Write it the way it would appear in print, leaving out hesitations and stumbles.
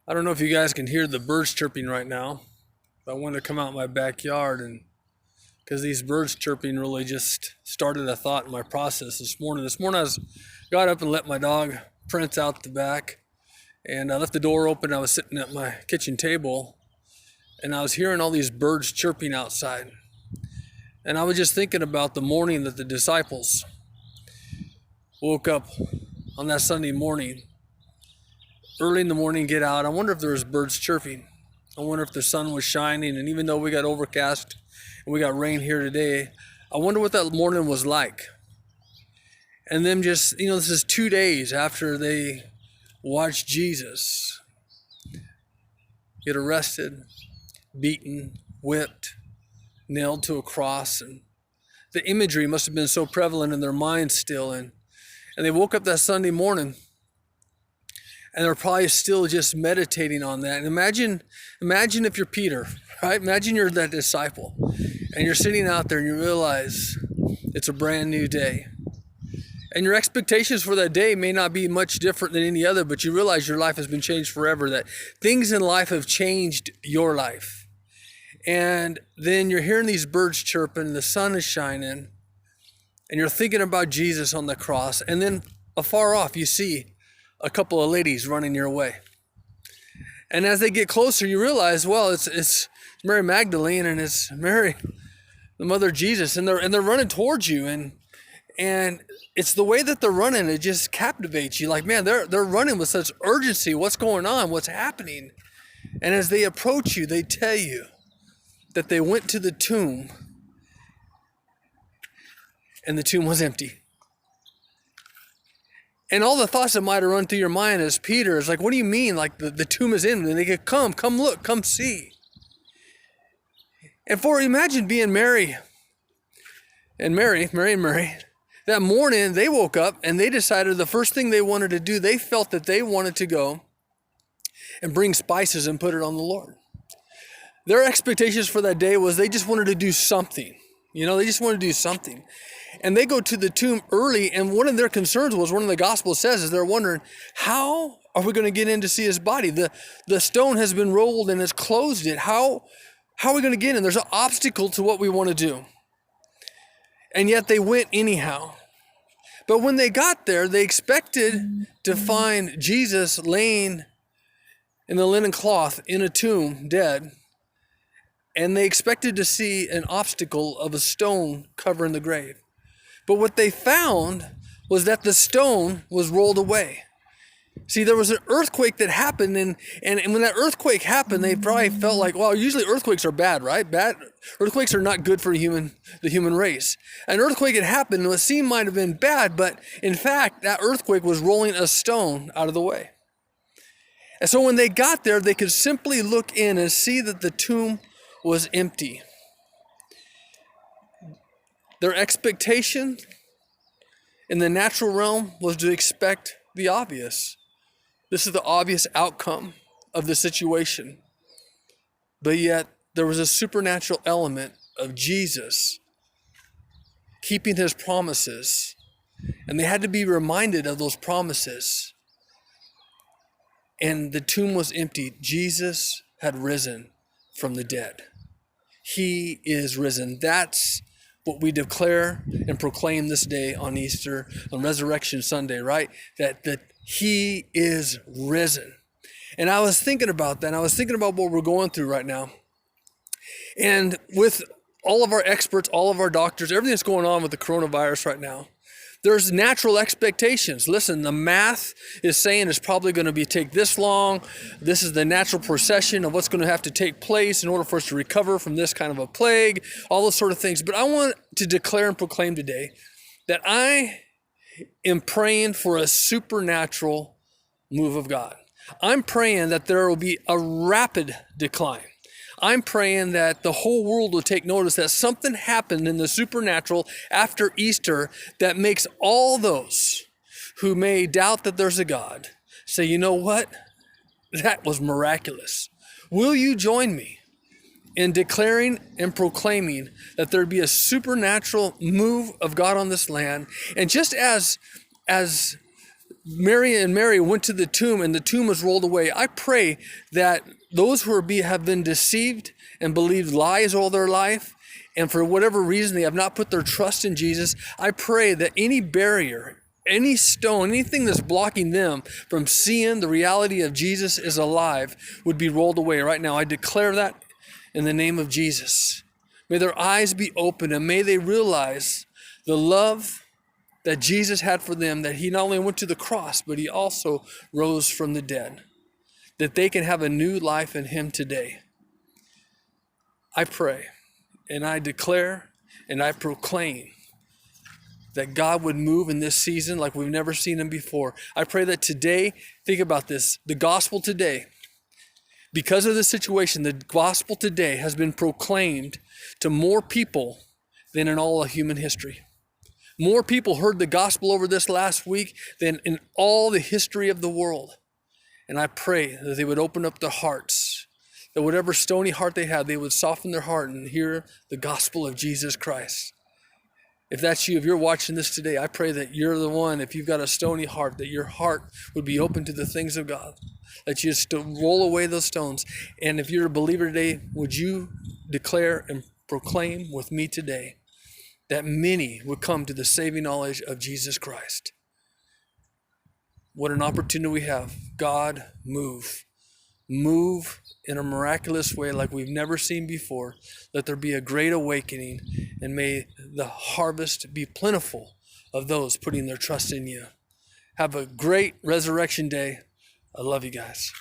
I don't know if you guys can hear the birds chirping right now, but I wanted to come out in my backyard and because these birds chirping really just started a thought in my process this morning. This morning got up and let my dog Prince out the back, and I left the door open. I was sitting at my kitchen table, and I was hearing all these birds chirping outside. And I was just thinking about the morning that the disciples woke up on that Sunday morning, early in the morning, get out. I wonder if there was birds chirping. I wonder if the sun was shining, and even though we got overcast and we got rain here today, I wonder what that morning was like. And then just, this is 2 days after they watched Jesus get arrested, beaten, whipped, nailed to a cross, and the imagery must have been so prevalent in their minds still. And they woke up that Sunday morning, and they're probably still just meditating on that. And imagine if you're Peter, right? Imagine you're that disciple, and you're sitting out there, and you realize it's a brand new day. And your expectations for that day may not be much different than any other, but you realize your life has been changed forever, that things in life have changed your life. And then you're hearing these birds chirping, the sun is shining, and you're thinking about Jesus on the cross. And then afar off, you see a couple of ladies running your way. And as they get closer, you realize, well, it's Mary Magdalene and it's Mary, the mother of Jesus, and they're running towards you. And it's the way that they're running, it just captivates you. Like, man, they're running with such urgency. What's going on? What's happening? And as they approach you, they tell you that they went to the tomb and the tomb was empty. And all the thoughts that might have run through your mind as Peter is like, what do you mean? Like the tomb is empty? And they could come look, come see. And imagine being Mary and Mary, that morning they woke up and they decided the first thing they wanted to do, they felt that they wanted to go and bring spices and put it on the Lord. Their expectations for that day was they just wanted to do something. They just wanted to do something. And they go to the tomb early, and one of their concerns was, one of the Gospels says, is they're wondering, how are we going to get in to see his body? The stone has been rolled and it's closed it. How are we going to get in? There's an obstacle to what we want to do. And yet they went anyhow. But when they got there, they expected to find Jesus laying in the linen cloth in a tomb, dead. And they expected to see an obstacle of a stone covering the grave. But what they found was that the stone was rolled away. See, there was an earthquake that happened, and when that earthquake happened, they probably felt like, well, usually earthquakes are bad, right? Earthquakes are not good for the human race. An earthquake had happened, and it seemed might have been bad, but in fact, that earthquake was rolling a stone out of the way. And so when they got there, they could simply look in and see that the tomb was empty. Their expectation in the natural realm was to expect the obvious. This is the obvious outcome of the situation. But yet, there was a supernatural element of Jesus keeping his promises. And they had to be reminded of those promises. And the tomb was empty. Jesus had risen from the dead. He is risen. That's what we declare and proclaim this day on Easter, on Resurrection Sunday, right? That he is risen. And I was thinking about that. I was thinking about what we're going through right now. And with all of our experts, all of our doctors, everything that's going on with the coronavirus right now, there's natural expectations. Listen, the math is saying it's probably going to take this long. This is the natural procession of what's going to have to take place in order for us to recover from this kind of a plague, all those sort of things. But I want to declare and proclaim today that I am praying for a supernatural move of God. I'm praying that there will be a rapid decline. I'm praying that the whole world will take notice that something happened in the supernatural after Easter that makes all those who may doubt that there's a God say, you know what? That was miraculous. Will you join me in declaring and proclaiming that there be a supernatural move of God on this land? And just as Mary went to the tomb and the tomb was rolled away. I pray that those who have been deceived and believed lies all their life, and for whatever reason they have not put their trust in Jesus, I pray that any barrier, any stone, anything that's blocking them from seeing the reality of Jesus is alive would be rolled away right now. I declare that in the name of Jesus. May their eyes be open and may they realize the love that Jesus had for them, that he not only went to the cross, but he also rose from the dead, that they can have a new life in him today. I pray and I declare and I proclaim that God would move in this season like we've never seen him before. I pray that today, think about this, the gospel today, because of the situation, the gospel today has been proclaimed to more people than in all of human history. More people heard the gospel over this last week than in all the history of the world. And I pray that they would open up their hearts, that whatever stony heart they had, they would soften their heart and hear the gospel of Jesus Christ. If that's you, if you're watching this today, I pray that you're the one, if you've got a stony heart, that your heart would be open to the things of God, that you just roll away those stones. And if you're a believer today, would you declare and proclaim with me today that many would come to the saving knowledge of Jesus Christ? What an opportunity we have. God, move. Move in a miraculous way like we've never seen before. Let there be a great awakening, and may the harvest be plentiful of those putting their trust in you. Have a great resurrection day. I love you guys.